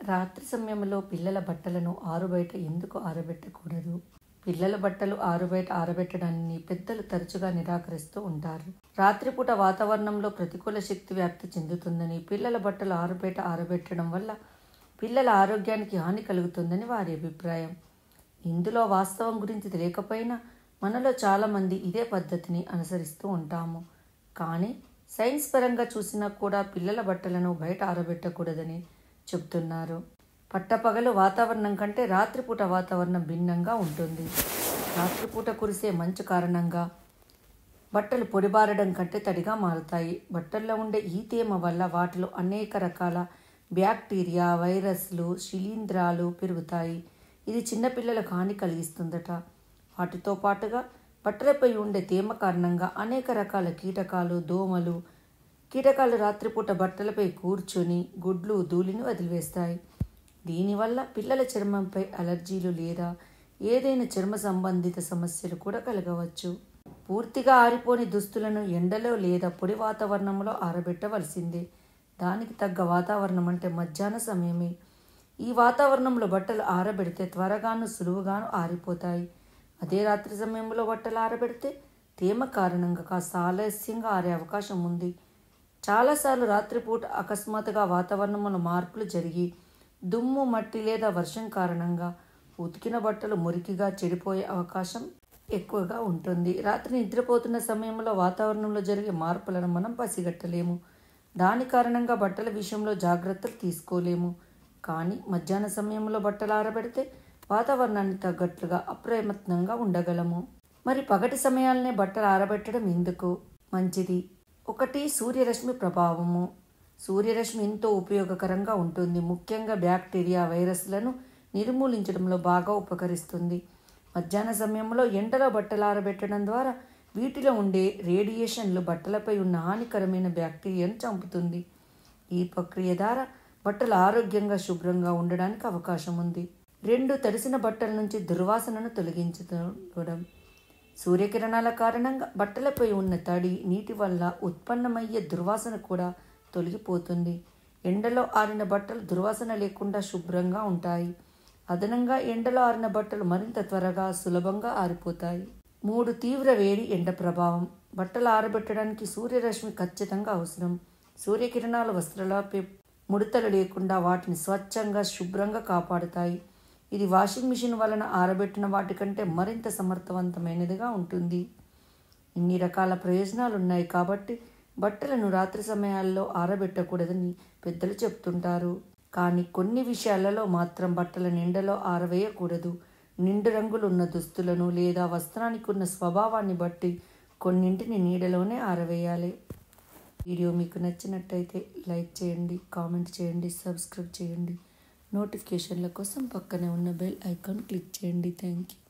రాత్రి సమయంలో పిల్లల బట్టలను ఆరుబయట ఎందుకు ఆరబెట్టకూడదు? పిల్లల బట్టలు ఆరుబయట ఆరబెట్టడాన్ని పెద్దలు తరచుగా నిరాకరిస్తూ ఉంటారు. రాత్రిపూట వాతావరణంలో ప్రతికూల శక్తి వ్యాప్తి చెందుతుందని, పిల్లల బట్టలు ఆరుబయట ఆరబెట్టడం వల్ల పిల్లల ఆరోగ్యానికి హాని కలుగుతుందని వారి అభిప్రాయం. ఇందులో వాస్తవం గురించి తెలియకపోయినా మనలో చాలామంది ఇదే పద్ధతిని అనుసరిస్తూ ఉంటాము. కానీ సైన్స్ పరంగా చూసినా కూడా పిల్లల బట్టలను బయట ఆరబెట్టకూడదని చెబుతున్నారు. పట్టపగలు వాతావరణం కంటే రాత్రిపూట వాతావరణం భిన్నంగా ఉంటుంది. రాత్రిపూట కురిసే మంచు కారణంగా బట్టలు పొడిబారడం కంటే తడిగా మారుతాయి. బట్టల్లో ఉండే ఈ తేమ వల్ల వాటిలో అనేక రకాల బ్యాక్టీరియా, వైరస్లు, శిలీంధ్రాలు పెరుగుతాయి. ఇది చిన్నపిల్లలకు హాని కలిగిస్తుందట. వాటితో పాటుగా బట్టలపై ఉండే తేమ కారణంగా అనేక రకాల కీటకాలు రాత్రిపూట బట్టలపై కూర్చొని గుడ్లు, ధూళిని వదిలివేస్తాయి. దీనివల్ల పిల్లల చర్మంపై అలర్జీలు లేదా ఏదైనా చర్మ సంబంధిత సమస్యలు కూడా కలగవచ్చు. పూర్తిగా ఆరిపోని దుస్తులను ఎండలో లేదా పొడి వాతావరణంలో ఆరబెట్టవలసిందే. దానికి తగ్గ వాతావరణం అంటే మధ్యాహ్న సమయమే. ఈ వాతావరణంలో బట్టలు ఆరబెడితే త్వరగాను సులువుగాను ఆరిపోతాయి. అదే రాత్రి సమయంలో బట్టలు ఆరబెడితే తేమ కారణంగా కాస్త ఆలస్యంగా ఆరే అవకాశం ఉంది. చాలాసార్లు రాత్రిపూట అకస్మాత్తుగా వాతావరణంలో మార్పులు జరిగి దుమ్ము, మట్టి లేదా వర్షం కారణంగా ఉతికిన బట్టలు మురికిగా చెడిపోయే అవకాశం ఎక్కువగా ఉంటుంది. రాత్రి నిద్రపోతున్న సమయంలో వాతావరణంలో జరిగే మార్పులను మనం పసిగట్టలేము. దాని కారణంగా బట్టల విషయంలో జాగ్రత్తలు తీసుకోలేము. కానీ మధ్యాహ్న సమయంలో బట్టలు ఆరబెడితే వాతావరణానికి తగ్గట్లుగా అప్రయత్నంగా ఉండగలము. మరి పగటి సమయాలనే బట్టలు ఆరబెట్టడం ఎందుకు మంచిది? 1. సూర్యరశ్మి ప్రభావము. సూర్యరశ్మి ఎంతో ఉపయోగకరంగా ఉంటుంది. ముఖ్యంగా బ్యాక్టీరియా, వైరస్లను నిర్మూలించడంలో బాగా ఉపకరిస్తుంది. మధ్యాహ్న సమయంలో ఎండలో బట్టలు ఆరబెట్టడం ద్వారా వీటిలో ఉండే రేడియేషన్లు బట్టలపై ఉన్న హానికరమైన బ్యాక్టీరియాను చంపుతుంది. ఈ ప్రక్రియ ద్వారా బట్టలు ఆరోగ్యంగా, శుభ్రంగా ఉండడానికి అవకాశం ఉంది. 2. తడిసిన బట్టల నుంచి దుర్వాసనను తొలగించడం. సూర్యకిరణాల కారణంగా బట్టలపై ఉన్న తడి, నీటి వల్ల ఉత్పన్నమయ్యే దుర్వాసన కూడా తొలగిపోతుంది. ఎండలో ఆరిన బట్టలు దుర్వాసన లేకుండా శుభ్రంగా ఉంటాయి. అదనంగా ఎండలో ఆరిన బట్టలు మరింత త్వరగా, సులభంగా ఆరిపోతాయి. 3. తీవ్ర వేడి ఎండ ప్రభావం. బట్టలు ఆరబెట్టడానికి సూర్యరశ్మి ఖచ్చితంగా అవసరం. సూర్యకిరణాలు వస్త్రాలపై ముడతలు లేకుండా వాటిని స్వచ్ఛంగా, శుభ్రంగా కాపాడుతాయి. ఇది వాషింగ్ మిషన్ వలన ఆరబెట్టిన వాటికంటే మరింత సమర్థవంతమైనదిగా ఉంటుంది. ఇన్ని రకాల ప్రయోజనాలు ఉన్నాయి కాబట్టి బట్టలను రాత్రి సమయాల్లో ఆరబెట్టకూడదని పెద్దలు చెప్తుంటారు. కానీ కొన్ని విషయాలలో మాత్రం బట్టలను ఎండలో ఆరవేయకూడదు. నిండు రంగులు ఉన్న దుస్తులను లేదా వస్త్రానికి ఉన్న స్వభావాన్ని బట్టి కొన్నింటిని నీడలోనే ఆరవేయాలి. వీడియో మీకు నచ్చినట్టయితే లైక్ చేయండి, కామెంట్ చేయండి, సబ్స్క్రైబ్ చేయండి. నోటిఫికేషన్ల కోసం పక్కనే ఉన్న బెల్ ఐకాన్ క్లిక్ చేయండి. Thank you.